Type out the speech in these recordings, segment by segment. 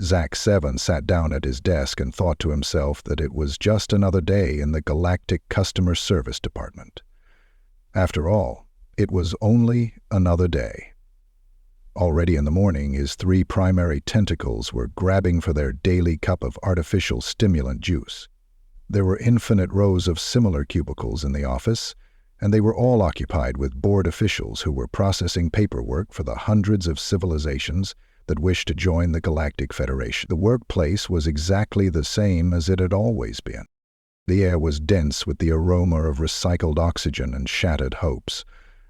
Zack 7 sat down at his desk and thought to himself that it was just another day in the Galactic Customer Service Department. After all, it was only another day. Already in the morning, his three primary tentacles were grabbing for their daily cup of artificial stimulant juice. There were infinite rows of similar cubicles in the office, and they were all occupied with board officials who were processing paperwork for the hundreds of civilizations that wished to join the Galactic Federation. The workplace was exactly the same as it had always been. The air was dense with the aroma of recycled oxygen and shattered hopes,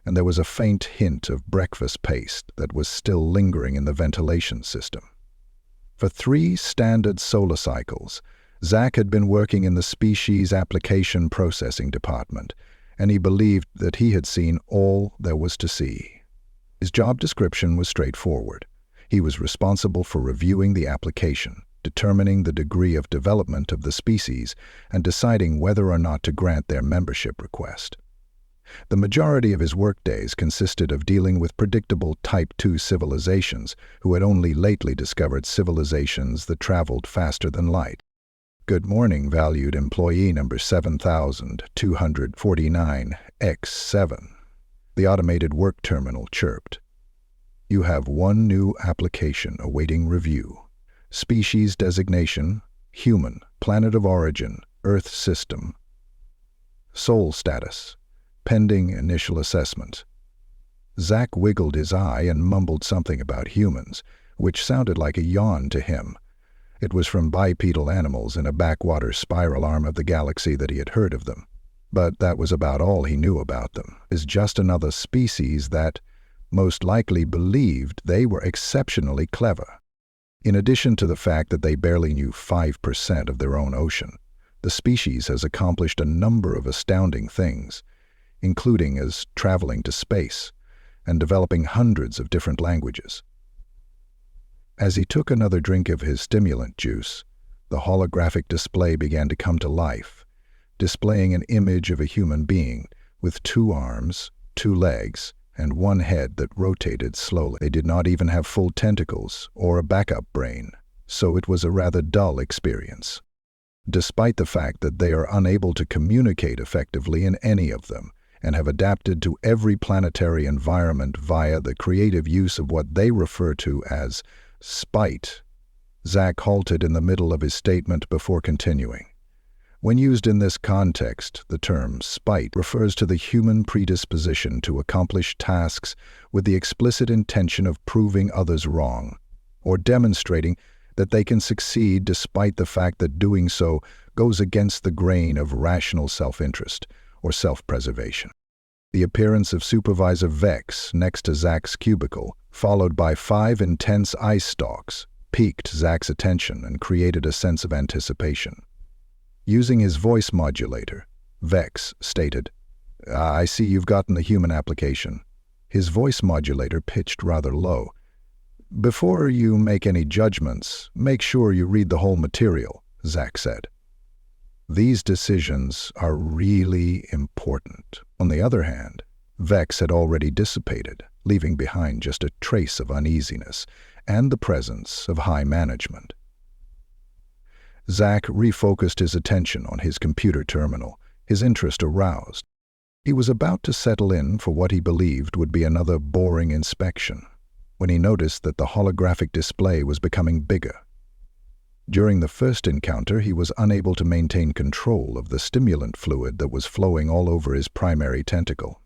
and there was a faint hint of breakfast paste that was still lingering in the ventilation system. For 3 standard solar cycles, Zack had been working in the Species Application Processing Department, and he believed that he had seen all there was to see. His job description was straightforward. He was responsible for reviewing the application, determining the degree of development of the species, and deciding whether or not to grant their membership request. The majority of his workdays consisted of dealing with predictable Type 2 civilizations who had only lately discovered civilizations that traveled faster than light. "Good morning, valued employee number 7249X7. The automated work terminal chirped. "You have one new application awaiting review. Species designation, human, planet of origin, Earth system. Soul status, pending initial assessment." Zack wiggled his eye and mumbled something about humans, which sounded like a yawn to him. It was from bipedal animals in a backwater spiral arm of the galaxy that he had heard of them. But that was about all he knew about them, is just another species that most likely believed they were exceptionally clever. In addition to the fact that they barely knew 5% of their own ocean, the species has accomplished a number of astounding things, including as traveling to space and developing hundreds of different languages. As he took another drink of his stimulant juice, the holographic display began to come to life, displaying an image of a human being with 2 arms, 2 legs, and 1 head that rotated slowly. They did not even have full tentacles or a backup brain, so it was a rather dull experience. Despite the fact that they are unable to communicate effectively in any of them, and have adapted to every planetary environment via the creative use of what they refer to as spite, Zack halted in the middle of his statement before continuing. When used in this context, the term spite refers to the human predisposition to accomplish tasks with the explicit intention of proving others wrong, or demonstrating that they can succeed despite the fact that doing so goes against the grain of rational self-interest or self-preservation. The appearance of Supervisor Vex next to Zack's cubicle, followed by 5 intense ice stalks, piqued Zack's attention and created a sense of anticipation. Using his voice modulator, Vex stated, "I see you've gotten the human application." His voice modulator pitched rather low. "Before you make any judgments, make sure you read the whole material," Zack said. These decisions are really important. On the other hand, Vex had already dissipated, leaving behind just a trace of uneasiness and the presence of high management. Zack refocused his attention on his computer terminal, his interest aroused. He was about to settle in for what he believed would be another boring inspection, when he noticed that the holographic display was becoming bigger. During the first encounter, he was unable to maintain control of the stimulant fluid that was flowing all over his primary tentacle.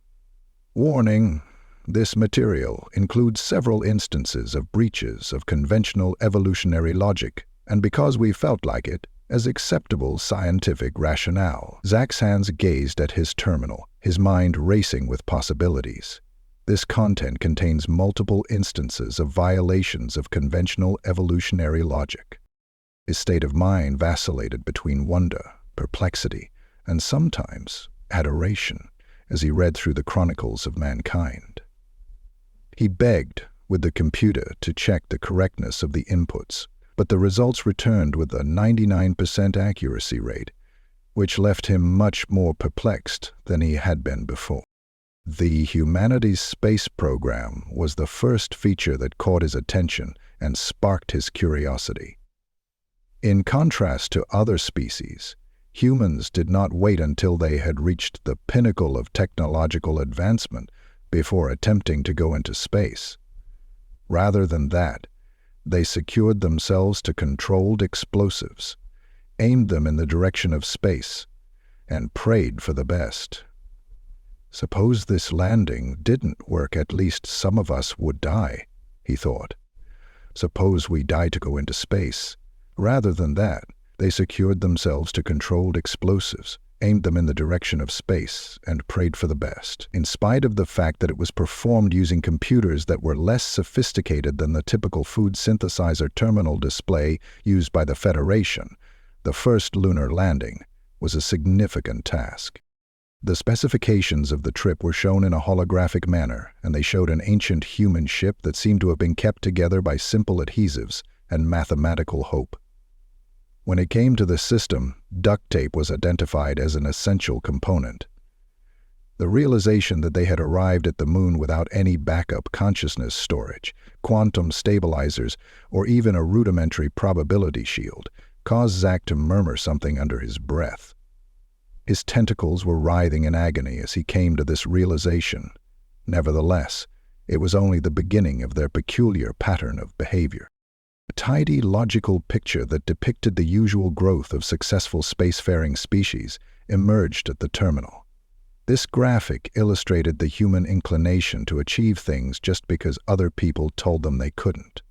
"Warning: this material includes several instances of breaches of conventional evolutionary logic, and because we felt like it, as acceptable scientific rationale." Zack's hands gazed at his terminal, his mind racing with possibilities. This content contains multiple instances of violations of conventional evolutionary logic. His state of mind vacillated between wonder, perplexity, and sometimes adoration as he read through the chronicles of mankind. He begged with the computer to check the correctness of the inputs, but the results returned with a 99% accuracy rate, which left him much more perplexed than he had been before. The humanity's space program was the first feature that caught his attention and sparked his curiosity. In contrast to other species, humans did not wait until they had reached the pinnacle of technological advancement before attempting to go into space. Rather than that, they secured themselves to controlled explosives, aimed them in the direction of space, and prayed for the best. Suppose this landing didn't work, at least some of us would die, he thought. Suppose we die to go into space. Rather than that, they secured themselves to controlled explosives, aimed them in the direction of space, and prayed for the best. In spite of the fact that it was performed using computers that were less sophisticated than the typical food synthesizer terminal display used by the Federation, the first lunar landing was a significant task. The specifications of the trip were shown in a holographic manner, and they showed an ancient human ship that seemed to have been kept together by simple adhesives and mathematical hope. When it came to the system, duct tape was identified as an essential component. The realization that they had arrived at the moon without any backup consciousness storage, quantum stabilizers, or even a rudimentary probability shield caused Zack to murmur something under his breath. His tentacles were writhing in agony as he came to this realization. Nevertheless, it was only the beginning of their peculiar pattern of behavior. A tidy, logical picture that depicted the usual growth of successful spacefaring species emerged at the terminal. This graphic illustrated the human inclination to achieve things just because other people told them they couldn't.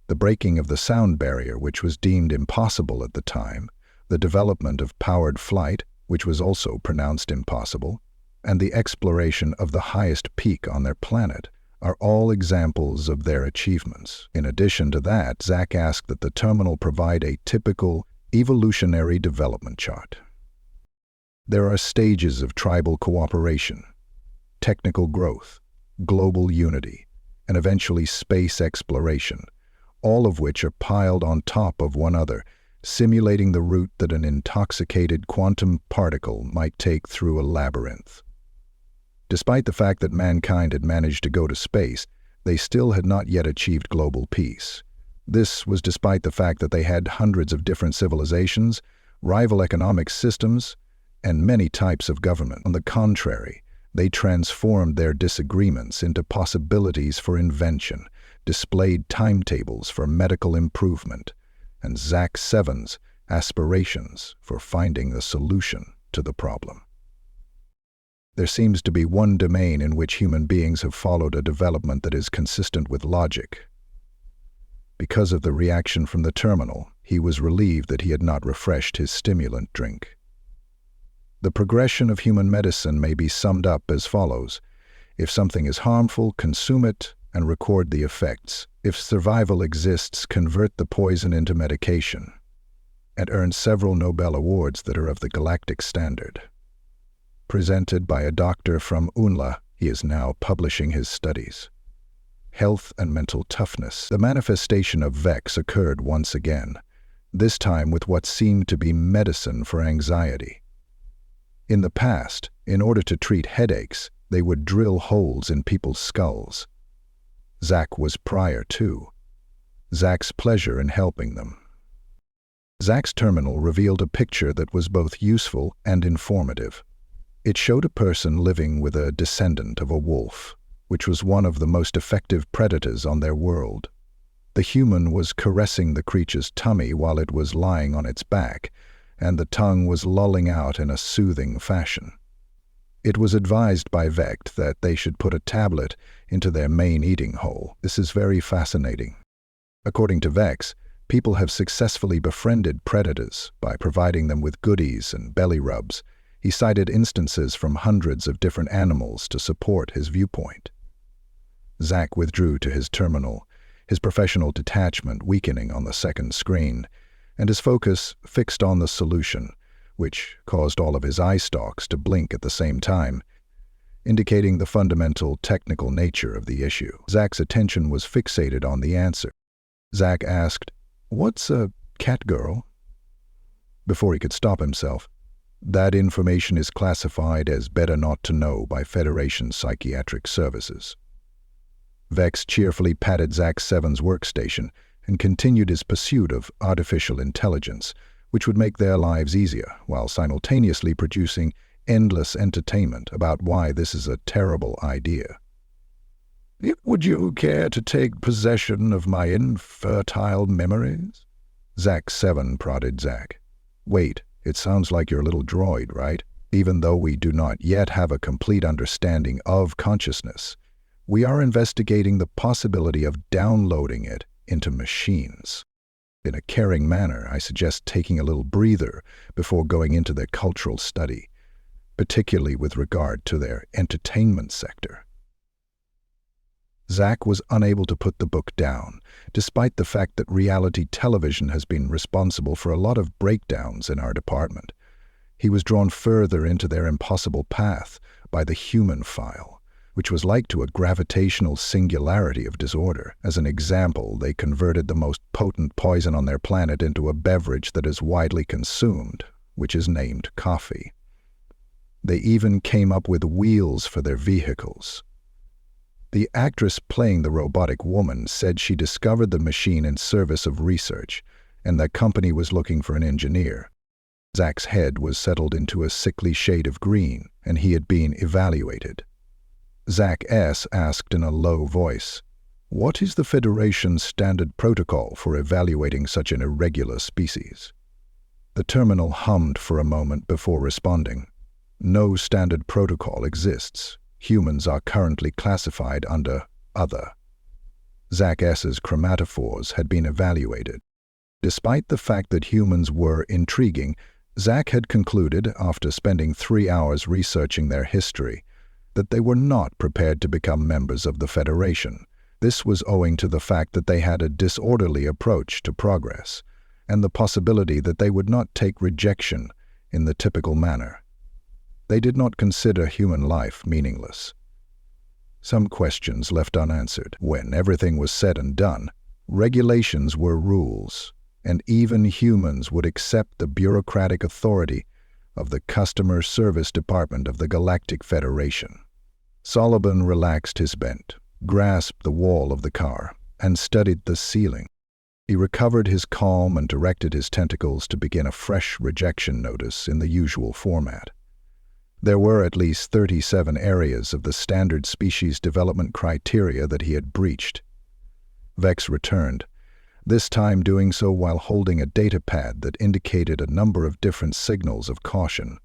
The breaking of the sound barrier, which was deemed impossible at the time, the development of powered flight, which was also pronounced impossible, and the exploration of the highest peak on their planet, are all examples of their achievements. In addition to that, Zack asked that the terminal provide a typical evolutionary development chart. There are stages of tribal cooperation, technical growth, global unity, and eventually space exploration, all of which are piled on top of one another, simulating the route that an intoxicated quantum particle might take through a labyrinth. Despite the fact that mankind had managed to go to space, they still had not yet achieved global peace. This was despite the fact that they had hundreds of different civilizations, rival economic systems, and many types of government. On the contrary, they transformed their disagreements into possibilities for invention, displayed timetables for medical improvement, and Zack 7's aspirations for finding a solution to the problem. There seems to be one domain in which human beings have followed a development that is consistent with logic. Because of the reaction from the terminal, he was relieved that he had not refreshed his stimulant drink. The progression of human medicine may be summed up as follows. If something is harmful, consume it and record the effects. If survival exists, convert the poison into medication, and earned several Nobel Awards that are of the galactic standard. Presented by a doctor from UNLA, he is now publishing his studies. Health and mental toughness. The manifestation of Vex occurred once again, this time with what seemed to be medicine for anxiety. In the past, in order to treat headaches, they would drill holes in people's skulls. Zack was prior to. Zack's pleasure in helping them. Zack's terminal revealed a picture that was both useful and informative. It showed a person living with a descendant of a wolf, which was one of the most effective predators on their world. The human was caressing the creature's tummy while it was lying on its back, and the tongue was lolling out in a soothing fashion. It was advised by Vect that they should put a tablet into their main eating hole. This is very fascinating. According to Vex, people have successfully befriended predators by providing them with goodies and belly rubs. He cited instances from hundreds of different animals to support his viewpoint. Zack withdrew to his terminal, his professional detachment weakening on the second screen, and his focus fixed on the solution, which caused all of his eye stalks to blink at the same time, indicating the fundamental technical nature of the issue. Zack's attention was fixated on the answer. Zack asked, "What's a cat girl?" Before he could stop himself, That information is classified as better not to know by Federation Psychiatric Services. Vex cheerfully patted Zach 7's workstation and continued his pursuit of artificial intelligence, which would make their lives easier, while simultaneously producing endless entertainment about why this is a terrible idea. "Would you care to take possession of my infertile memories?" Zach 7 prodded Zach. "Wait, it sounds like your little droid, right? Even though we do not yet have a complete understanding of consciousness, we are investigating the possibility of downloading it into machines. In a caring manner, I suggest taking a little breather before going into their cultural study, particularly with regard to their entertainment sector." Zach was unable to put the book down, despite the fact that reality television has been responsible for a lot of breakdowns in our department. He was drawn further into their impossible path by the human file, which was like to a gravitational singularity of disorder. As an example, they converted the most potent poison on their planet into a beverage that is widely consumed, which is named coffee. They even came up with wheels for their vehicles. The actress playing the robotic woman said she discovered the machine in service of research, and that company was looking for an engineer. Zach's head was settled into a sickly shade of green, and he had been evaluated. Zach S. asked in a low voice, "What is the Federation's standard protocol for evaluating such an irregular species?" The terminal hummed for a moment before responding. "No standard protocol exists. Humans are currently classified under Other." Zach S.'s chromatophores had been evaluated. Despite the fact that humans were intriguing, Zach had concluded, after spending 3 hours researching their history, that they were not prepared to become members of the Federation. This was owing to the fact that they had a disorderly approach to progress, and the possibility that they would not take rejection in the typical manner. They did not consider human life meaningless. Some questions left unanswered. When everything was said and done, regulations were rules, and even humans would accept the bureaucratic authority of the Customer Service Department of the Galactic Federation. Sullivan relaxed his bent, grasped the wall of the car, and studied the ceiling. He recovered his calm and directed his tentacles to begin a fresh rejection notice in the usual format. There were at least 37 areas of the standard species development criteria that he had breached. Vex returned, this time doing so while holding a datapad that indicated a number of different signals of caution.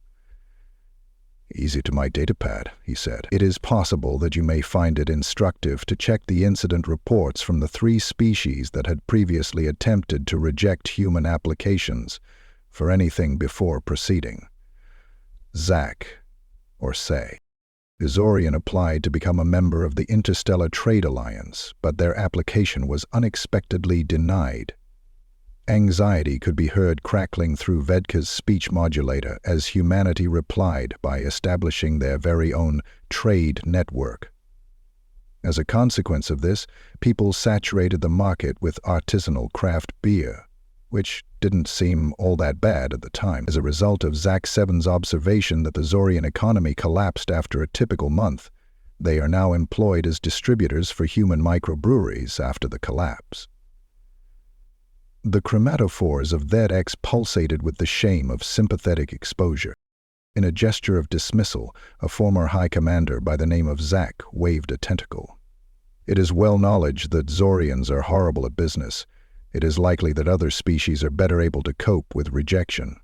"Easy to my datapad," he said. "It is possible that you may find it instructive to check the incident reports from the 3 species that had previously attempted to reject human applications for anything before proceeding. Zach, or Say. Azorian applied to become a member of the Interstellar Trade Alliance, but their application was unexpectedly denied. Anxiety could be heard crackling through Vedka's speech modulator as humanity replied by establishing their very own trade network. As a consequence of this, people saturated the market with artisanal craft beer, which didn't seem all that bad at the time. As a result of Zach 7's observation that the Zorian economy collapsed after a typical month, they are now employed as distributors for human microbreweries after the collapse. The chromatophores of Vedx pulsated with the shame of sympathetic exposure. In a gesture of dismissal, a former high commander by the name of Zach waved a tentacle. "It is well knowledge that Zorians are horrible at business. It is likely that other species are better able to cope with rejection."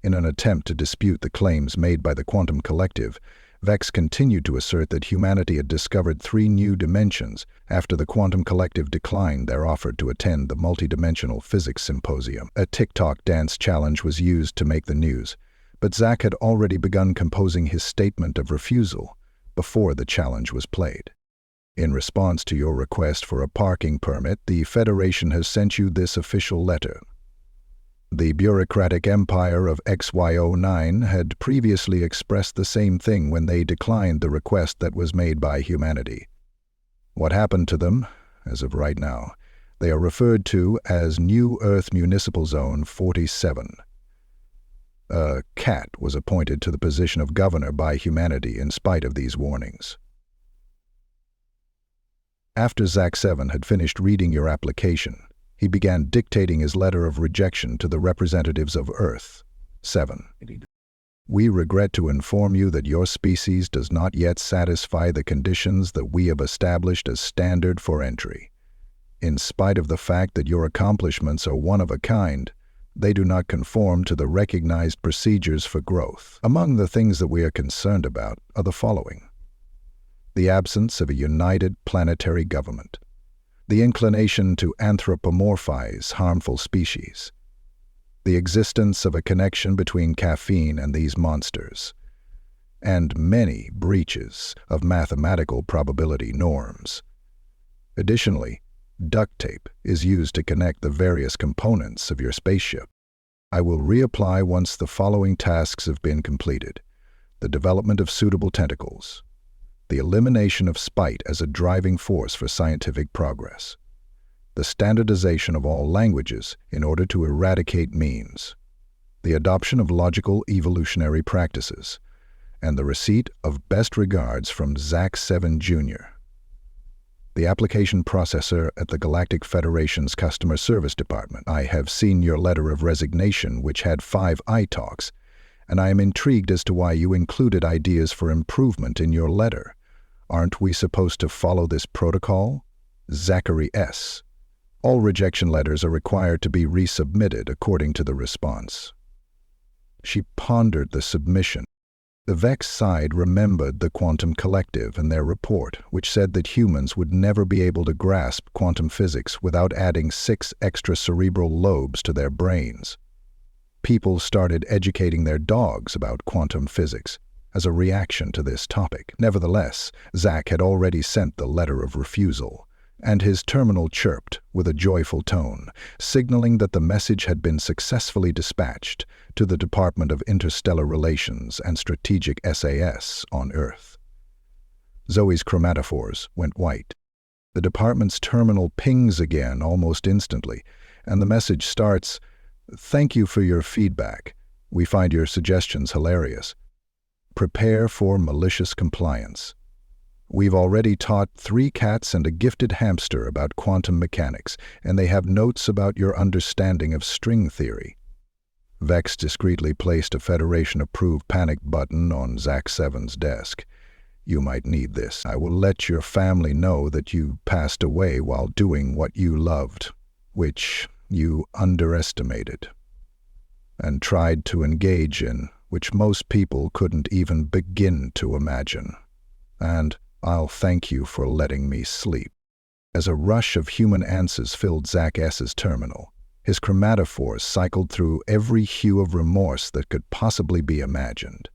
In an attempt to dispute the claims made by the Quantum Collective, Vex continued to assert that humanity had discovered 3 new dimensions after the Quantum Collective declined their offer to attend the Multidimensional Physics Symposium. A TikTok dance challenge was used to make the news, but Zach had already begun composing his statement of refusal before the challenge was played. "In response to your request for a parking permit, the Federation has sent you this official letter. The bureaucratic empire of XY09 had previously expressed the same thing when they declined the request that was made by humanity. What happened to them, as of right now, they are referred to as New Earth Municipal Zone 47. A cat was appointed to the position of governor by humanity in spite of these warnings. After Zach 7 had finished reading your application, he began dictating his letter of rejection to the representatives of Earth. 7. We regret to inform you that your species does not yet satisfy the conditions that we have established as standard for entry. In spite of the fact that your accomplishments are one of a kind, they do not conform to the recognized procedures for growth. Among the things that we are concerned about are the following: the absence of a united planetary government, the inclination to anthropomorphize harmful species, the existence of a connection between caffeine and these monsters, and many breaches of mathematical probability norms. Additionally, duct tape is used to connect the various components of your spaceship. I will reapply once the following tasks have been completed: the development of suitable tentacles, the elimination of spite as a driving force for scientific progress, the standardization of all languages in order to eradicate memes, the adoption of logical evolutionary practices, and the receipt of best regards from Zach 7 Jr., the application processor at the Galactic Federation's Customer Service Department. I have seen your letter of resignation, which had 5 I-talks, and I am intrigued as to why you included ideas for improvement in your letter. Aren't we supposed to follow this protocol? Zachary S. All rejection letters are required to be resubmitted according to the response. She pondered the submission. The Vex side remembered the Quantum Collective and their report, which said that humans would never be able to grasp quantum physics without adding 6 extra cerebral lobes to their brains. People started educating their dogs about quantum physics as a reaction to this topic. Nevertheless, Zach had already sent the letter of refusal, and his terminal chirped with a joyful tone, signaling that the message had been successfully dispatched to the Department of Interstellar Relations and Strategic SAS on Earth. Zoe's chromatophores went white. The department's terminal pings again almost instantly, and the message starts, "Thank you for your feedback. We find your suggestions hilarious. Prepare for malicious compliance. We've already taught 3 cats and a gifted hamster about quantum mechanics, and they have notes about your understanding of string theory." Vex discreetly placed a Federation-approved panic button on Zach 7's desk. "You might need this. I will let your family know that you passed away while doing what you loved, which you underestimated, and tried to engage in, which most people couldn't even begin to imagine. And I'll thank you for letting me sleep." As a rush of human answers filled Zach S.'s terminal, his chromatophores cycled through every hue of remorse that could possibly be imagined.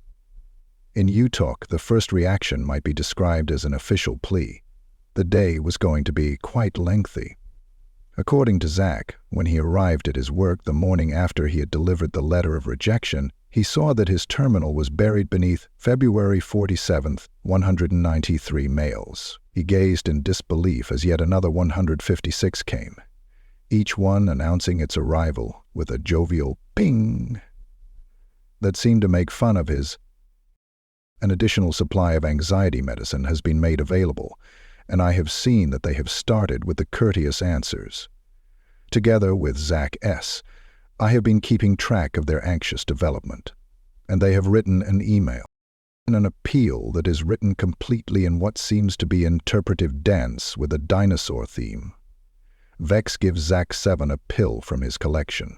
In UTalk, the first reaction might be described as an official plea. The day was going to be quite lengthy. According to Zach, when he arrived at his work the morning after he had delivered the letter of rejection, he saw that his terminal was buried beneath February 47th, 193 mails. He gazed in disbelief as yet another 156 came, each one announcing its arrival with a jovial ping that seemed to make fun of his. An additional supply of anxiety medicine has been made available, and I have seen that they have started with the courteous answers. Together with Zach S., I have been keeping track of their anxious development, and they have written an email, an appeal that is written completely in what seems to be interpretive dance with a dinosaur theme. Vex gives Zach 7 a pill from his collection.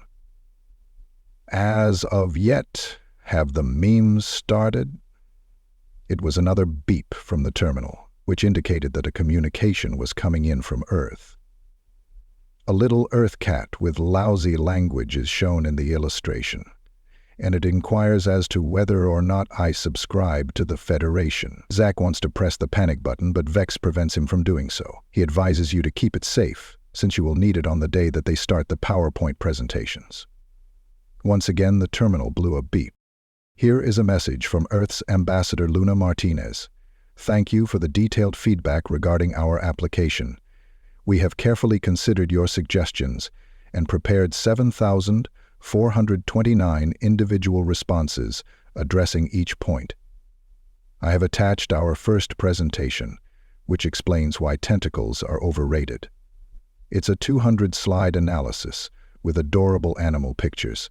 "As of yet, have the memes started?" It was another beep from the terminal, which indicated that a communication was coming in from Earth. A little Earth cat with lousy language is shown in the illustration, and it inquires as to whether or not I subscribe to the Federation. Zach wants to press the panic button, but Vex prevents him from doing so. He advises you to keep it safe, since you will need it on the day that they start the PowerPoint presentations. Once again, the terminal blew a beep. Here is a message from Earth's Ambassador Luna Martinez. "Thank you for the detailed feedback regarding our application. We have carefully considered your suggestions and prepared 7,000 429 individual responses addressing each point. I have attached our first presentation, which explains why tentacles are overrated. It's a 200-slide analysis with adorable animal pictures.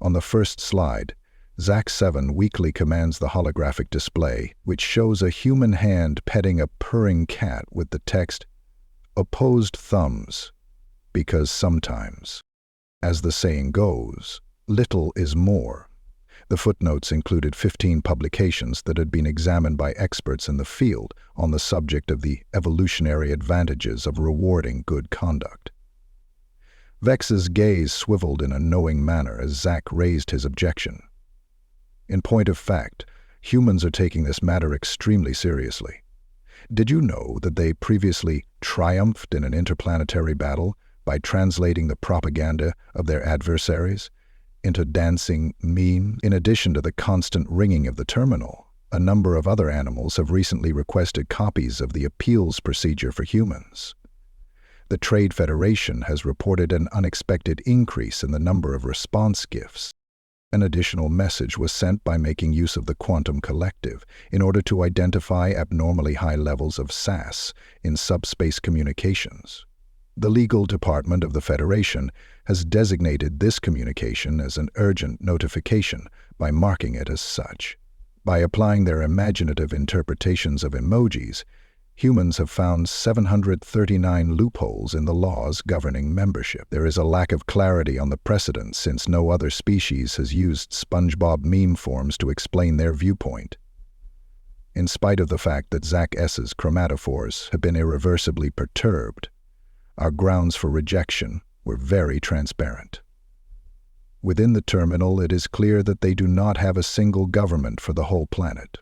On the first slide, ZAC-7 weakly commands the holographic display, which shows a human hand petting a purring cat with the text, "Opposed thumbs, because sometimes." As the saying goes, little is more. The footnotes included 15 publications that had been examined by experts in the field on the subject of the evolutionary advantages of rewarding good conduct. Vex's gaze swiveled in a knowing manner as Zack raised his objection. In point of fact, humans are taking this matter extremely seriously. Did you know that they previously triumphed in an interplanetary battle by translating the propaganda of their adversaries into dancing memes? In addition to the constant ringing of the terminal, a number of other animals have recently requested copies of the appeals procedure for humans. The Trade Federation has reported an unexpected increase in the number of response gifts. An additional message was sent by making use of the quantum collective in order to identify abnormally high levels of SAS in subspace communications. The legal department of the Federation has designated this communication as an urgent notification by marking it as such. By applying their imaginative interpretations of emojis, humans have found 739 loopholes in the laws governing membership. There is a lack of clarity on the precedent since no other species has used SpongeBob meme forms to explain their viewpoint. In spite of the fact that Zack-S's chromatophores have been irreversibly perturbed, our grounds for rejection were very transparent. Within the terminal, it is clear that they do not have a single government for the whole planet.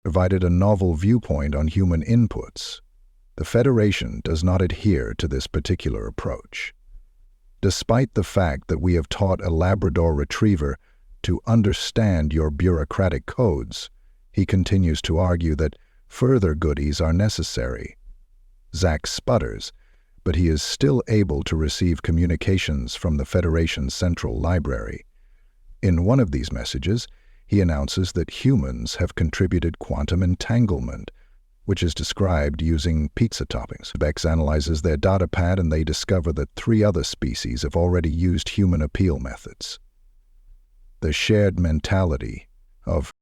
Provided a novel viewpoint on human inputs, the Federation does not adhere to this particular approach. Despite the fact that we have taught a Labrador Retriever to understand your bureaucratic codes, he continues to argue that further goodies are necessary. Zack sputters, but he is still able to receive communications from the Federation's central library. In one of these messages, he announces that humans have contributed quantum entanglement, which is described using pizza toppings. Vex analyzes their datapad and they discover that 3 other species have already used human appeal methods. The shared mentality of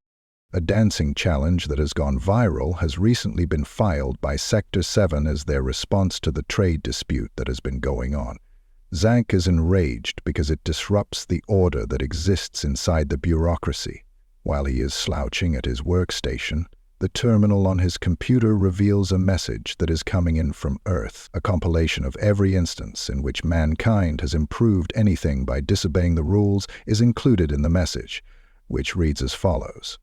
a dancing challenge that has gone viral has recently been filed by Sector 7 as their response to the trade dispute that has been going on. Zack is enraged because it disrupts the order that exists inside the bureaucracy. While he is slouching at his workstation, the terminal on his computer reveals a message that is coming in from Earth. A compilation of every instance in which mankind has improved anything by disobeying the rules is included in the message, which reads as follows.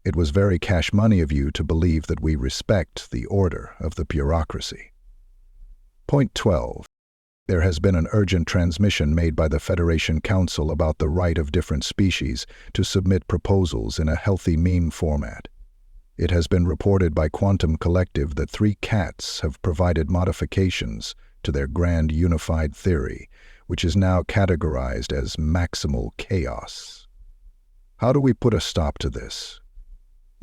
It was very cash money of you to believe that we respect the order of the bureaucracy. Point 12. There has been an urgent transmission made by the Federation Council about the right of different species to submit proposals in a healthy meme format. It has been reported by Quantum Collective that 3 cats have provided modifications to their grand unified theory, which is now categorized as maximal chaos. How do we put a stop to this?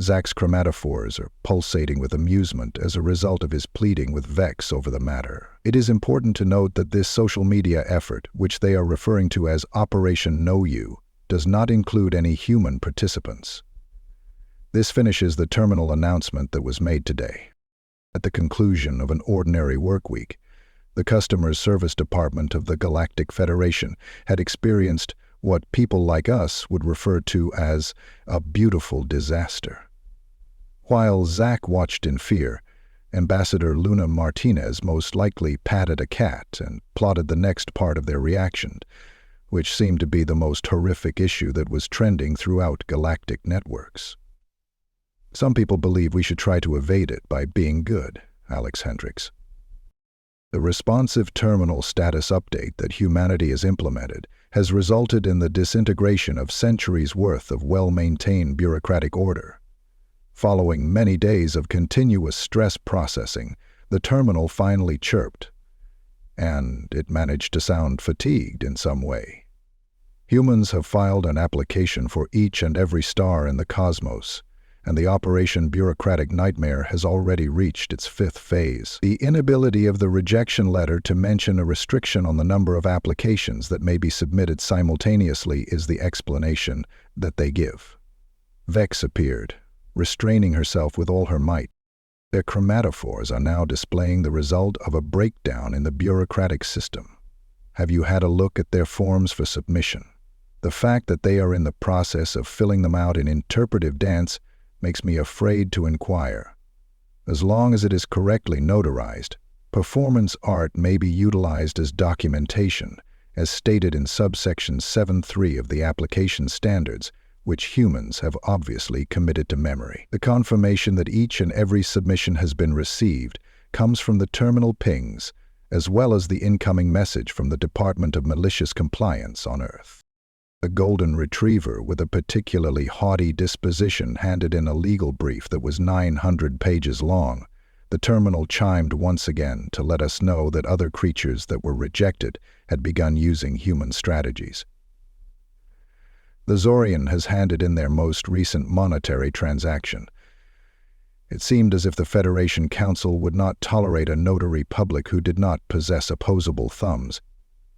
Zack's chromatophores are pulsating with amusement as a result of his pleading with Vex over the matter. It is important to note that this social media effort, which they are referring to as Operation Know You, does not include any human participants. This finishes the terminal announcement that was made today. At the conclusion of an ordinary work week, the Customer Service Department of the Galactic Federation had experienced what people like us would refer to as a beautiful disaster. While Zack watched in fear, Ambassador Luna Martinez most likely patted a cat and plotted the next part of their reaction, which seemed to be the most horrific issue that was trending throughout galactic networks. Some people believe we should try to evade it by being good, Alex Hendricks. The responsive terminal status update that humanity has implemented has resulted in the disintegration of centuries' worth of well-maintained bureaucratic order. Following many days of continuous stress processing, the terminal finally chirped, and it managed to sound fatigued in some way. Humans have filed an application for each and every star in the cosmos, and the Operation Bureaucratic Nightmare has already reached its 5th phase. The inability of the rejection letter to mention a restriction on the number of applications that may be submitted simultaneously is the explanation that they give. Vex appeared, restraining herself with all her might. Their chromatophores are now displaying the result of a breakdown in the bureaucratic system. Have you had a look at their forms for submission? The fact that they are in the process of filling them out in interpretive dance makes me afraid to inquire. As long as it is correctly notarized, performance art may be utilized as documentation, as stated in subsection 7.3 of the application standards, which humans have obviously committed to memory. The confirmation that each and every submission has been received comes from the terminal pings, as well as the incoming message from the Department of Malicious Compliance on Earth. A golden retriever with a particularly haughty disposition handed in a legal brief that was 900 pages long. The terminal chimed once again to let us know that other creatures that were rejected had begun using human strategies. The Zorian has handed in their most recent monetary transaction. It seemed as if the Federation Council would not tolerate a notary public who did not possess opposable thumbs,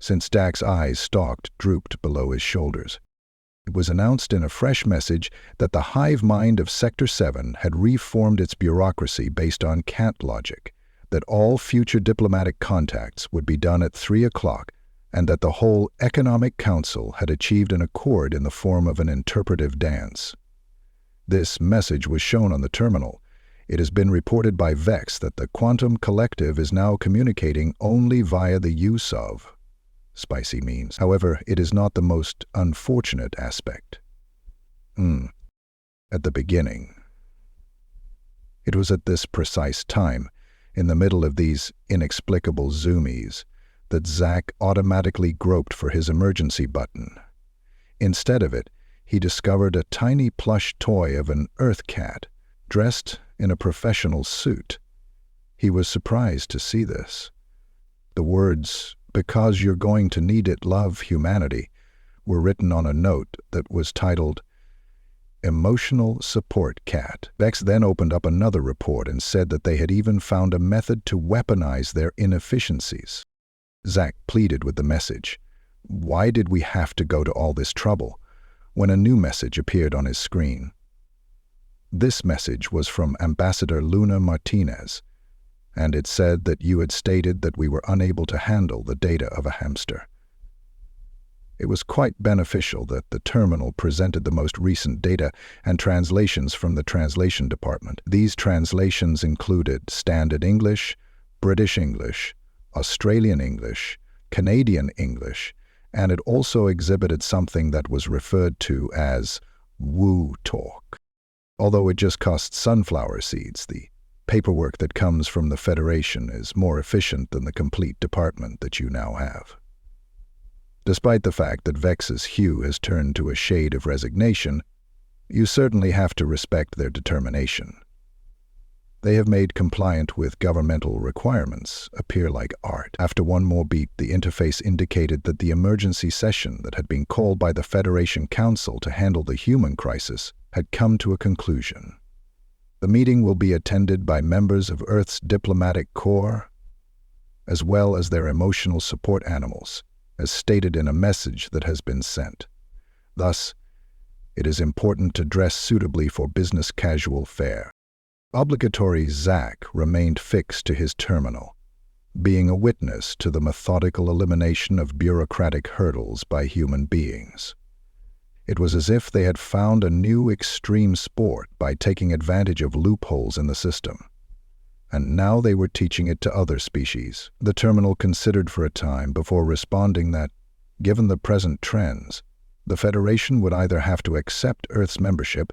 since Dak's eyes stalked drooped below his shoulders. It was announced in a fresh message that the hive mind of Sector 7 had reformed its bureaucracy based on Kant logic, that all future diplomatic contacts would be done at 3 o'clock, and that the whole Economic Council had achieved an accord in the form of an interpretive dance. This message was shown on the terminal. It has been reported by Vex that the Quantum Collective is now communicating only via the use of spicy memes. However, it is not the most unfortunate aspect. At the beginning. It was at this precise time, in the middle of these inexplicable zoomies, that Zack automatically groped for his emergency button. Instead of it, he discovered a tiny plush toy of an Earth cat, dressed in a professional suit. He was surprised to see this. The words, "Because you're going to need it, love humanity," were written on a note that was titled, "Emotional Support Cat." Vex then opened up another report and said that they had even found a method to weaponize their inefficiencies. Zack pleaded with the message. Why did we have to go to all this trouble? When a new message appeared on his screen. This message was from Ambassador Luna Martinez, and it said that you had stated that we were unable to handle the data of a hamster. It was quite beneficial that the terminal presented the most recent data and translations from the translation department. These translations included Standard English, British English, Australian English, Canadian English, and it also exhibited something that was referred to as woo talk. Although it just costs sunflower seeds, the paperwork that comes from the Federation is more efficient than the complete department that you now have. Despite the fact that Vex's hue has turned to a shade of resignation, you certainly have to respect their determination. They have made compliant with governmental requirements appear like art. After one more beat, the interface indicated that the emergency session that had been called by the Federation Council to handle the human crisis had come to a conclusion. The meeting will be attended by members of Earth's diplomatic corps, as well as their emotional support animals, as stated in a message that has been sent. Thus, it is important to dress suitably for business casual fare. Obligatory Zack remained fixed to his terminal, being a witness to the methodical elimination of bureaucratic hurdles by human beings. It was as if they had found a new extreme sport by taking advantage of loopholes in the system, and now they were teaching it to other species. The terminal considered for a time before responding that, given the present trends, the Federation would either have to accept Earth's membership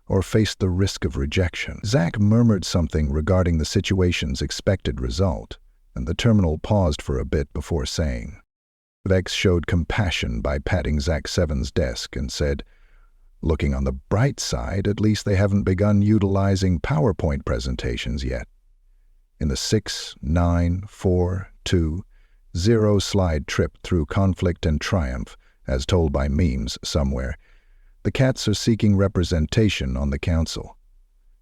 or face the risk of rejection. Zack murmured something regarding the situation's expected result, and the terminal paused for a bit before saying. Vex showed compassion by patting Zack 7's desk and said, "Looking on the bright side, at least they haven't begun utilizing PowerPoint presentations yet." In the 6-9-4-2-0 slide trip through conflict and triumph, as told by memes somewhere. The cats are seeking representation on the council.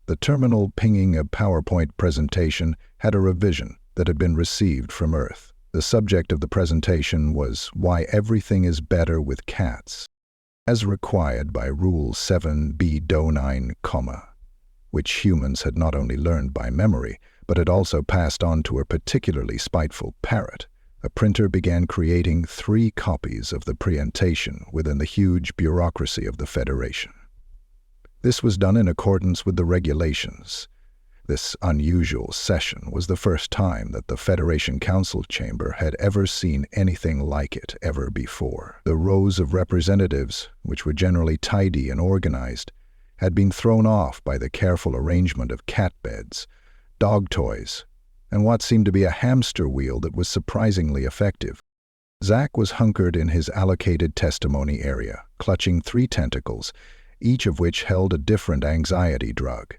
The terminal pinging a PowerPoint presentation had a revision that had been received from Earth. The subject of the presentation was why everything is better with cats, as required by Rule 7b-9, which humans had not only learned by memory, but had also passed on to a particularly spiteful parrot. A printer began creating 3 copies of the presentation within the huge bureaucracy of the Federation. This was done in accordance with the regulations. This unusual session was the first time that the Federation Council chamber had ever seen anything like it ever before. The rows of representatives, which were generally tidy and organized, had been thrown off by the careful arrangement of cat beds, dog toys, and what seemed to be a hamster wheel that was surprisingly effective. Zach was hunkered in his allocated testimony area, clutching 3 tentacles, each of which held a different anxiety drug.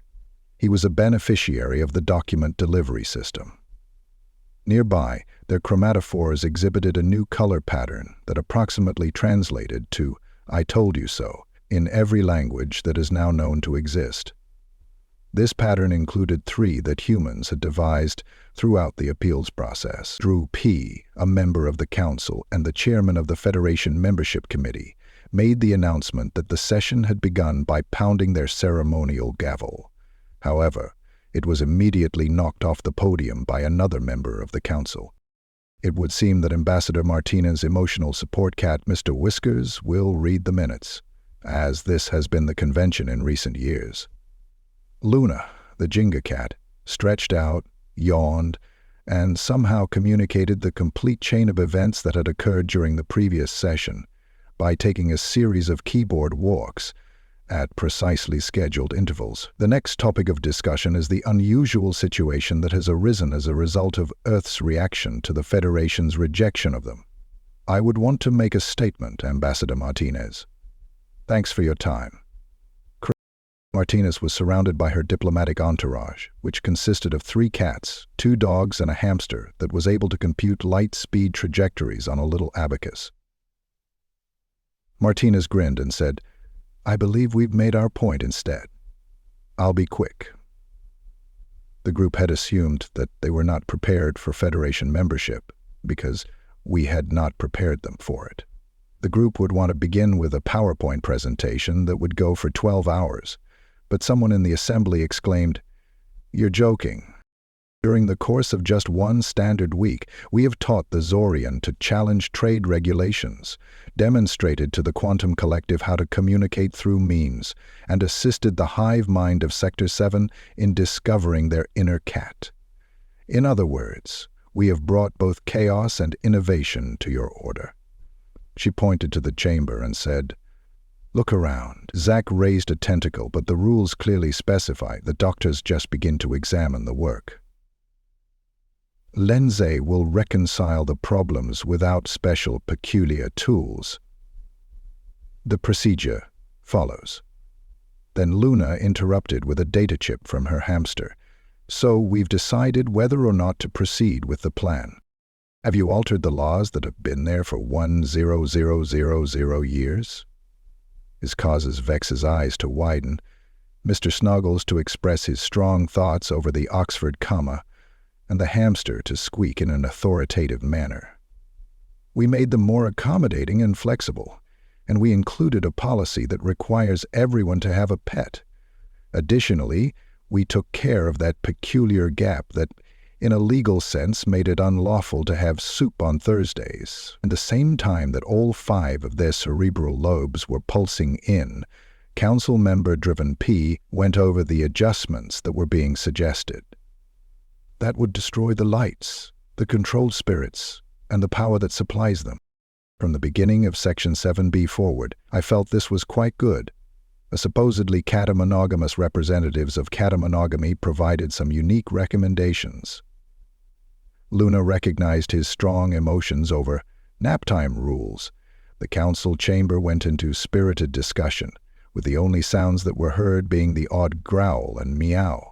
He was a beneficiary of the document delivery system. Nearby, their chromatophores exhibited a new color pattern that approximately translated to "I told you so" in every language that is now known to exist. This pattern included 3 that humans had devised throughout the appeals process. Drew P., a member of the council and the chairman of the Federation Membership Committee, made the announcement that the session had begun by pounding their ceremonial gavel. However, it was immediately knocked off the podium by another member of the council. It would seem that Ambassador Martinez's emotional support cat, Mr. Whiskers, will read the minutes, as this has been the convention in recent years. Luna, the Jenga cat, stretched out, yawned, and somehow communicated the complete chain of events that had occurred during the previous session by taking a series of keyboard walks at precisely scheduled intervals. The next topic of discussion is the unusual situation that has arisen as a result of Earth's reaction to the Federation's rejection of them. I would want to make a statement, Ambassador Martinez. Thanks for your time. Martinez was surrounded by her diplomatic entourage, which consisted of 3 cats, 2 dogs, and a hamster that was able to compute light-speed trajectories on a little abacus. Martinez grinned and said, "I believe we've made our point instead. I'll be quick." The group had assumed that they were not prepared for Federation membership because we had not prepared them for it. The group would want to begin with a PowerPoint presentation that would go for 12 hours. But someone in the assembly exclaimed, "You're joking. During the course of just 1 standard week, we have taught the Zorian to challenge trade regulations, demonstrated to the Quantum Collective how to communicate through memes, and assisted the hive mind of Sector 7 in discovering their inner cat. In other words, we have brought both chaos and innovation to your order." She pointed to the chamber and said, "Look around." Zach raised a tentacle, but the rules clearly specify the doctors just begin to examine the work. Lindsay will reconcile the problems without special peculiar tools. The procedure follows. Then Luna interrupted with a data chip from her hamster. "So we've decided whether or not to proceed with the plan. Have you altered the laws that have been there for 1,000,000 years? This causes Vex's eyes to widen, Mr. Snuggles to express his strong thoughts over the Oxford comma, and the hamster to squeak in an authoritative manner. We made them more accommodating and flexible, and we included a policy that requires everyone to have a pet. Additionally, we took care of that peculiar gap that, in a legal sense, made it unlawful to have soup on Thursdays. At the same time that all 5 of their cerebral lobes were pulsing in, Council Member Driven P went over the adjustments that were being suggested. That would destroy the lights, the controlled spirits, and the power that supplies them. From the beginning of Section 7B forward, I felt this was quite good. The supposedly catamonogamous representatives of catamonogamy provided some unique recommendations. Luna recognized his strong emotions over naptime rules. The council chamber went into spirited discussion, with the only sounds that were heard being the odd growl and meow.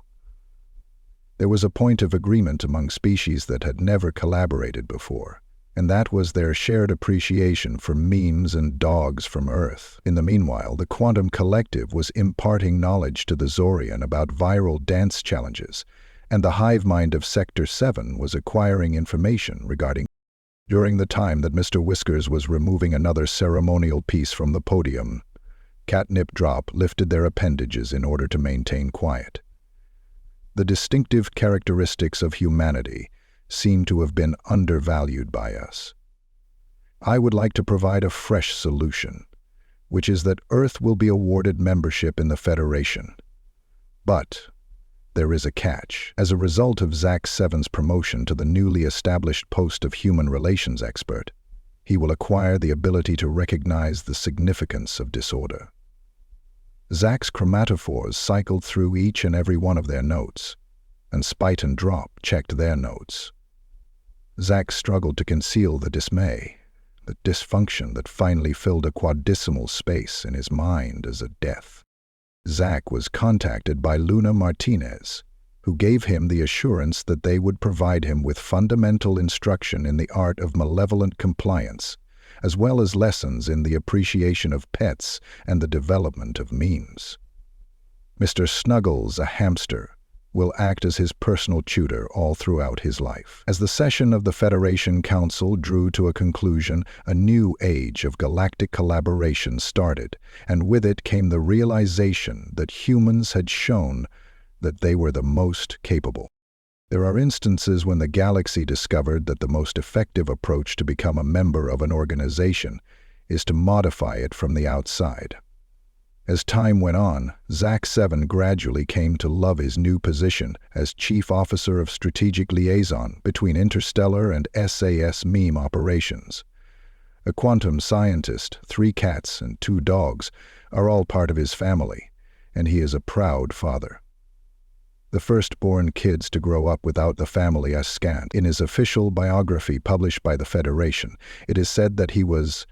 There was a point of agreement among species that had never collaborated before. And that was their shared appreciation for memes and dogs from Earth. In the meanwhile, the Quantum Collective was imparting knowledge to the Zorian about viral dance challenges, and the hive mind of Sector 7 was acquiring information regarding. During the time that Mr. Whiskers was removing another ceremonial piece from the podium, Catnip Drop lifted their appendages in order to maintain quiet. The distinctive characteristics of humanity seem to have been undervalued by us. I would like to provide a fresh solution, which is that Earth will be awarded membership in the Federation. But there is a catch. As a result of Zack 7's promotion to the newly established post of human relations expert, he will acquire the ability to recognize the significance of disorder. Zack's chromatophores cycled through each and every one of their notes, and Spite and Drop checked their notes. Zack struggled to conceal the dismay, the dysfunction that finally filled a quadesimal space in his mind as a death. Zack was contacted by Luna Martinez, who gave him the assurance that they would provide him with fundamental instruction in the art of malevolent compliance, as well as lessons in the appreciation of pets and the development of memes. Mr. Snuggles, a hamster, will act as his personal tutor all throughout his life. As the session of the Federation Council drew to a conclusion, a new age of galactic collaboration started, and with it came the realization that humans had shown that they were the most capable. There are instances when the galaxy discovered that the most effective approach to become a member of an organization is to modify it from the outside. As time went on, Zack 7 gradually came to love his new position as Chief Officer of Strategic Liaison between Interstellar and SAS meme operations. A quantum scientist, 3 cats, and 2 dogs are all part of his family, and he is a proud father. The firstborn kids to grow up without the family are scant. In his official biography published by the Federation, it is said that he was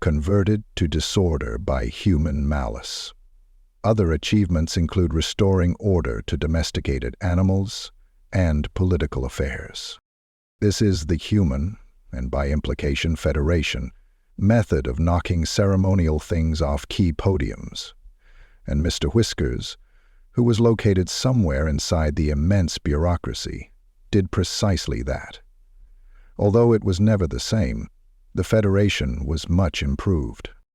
converted to disorder by human malice. Other achievements include restoring order to domesticated animals and political affairs. This is the human, and by implication Federation, method of knocking ceremonial things off key podiums. And Mr. Whiskers, who was located somewhere inside the immense bureaucracy, did precisely that. Although it was never the same, the Federation was much improved.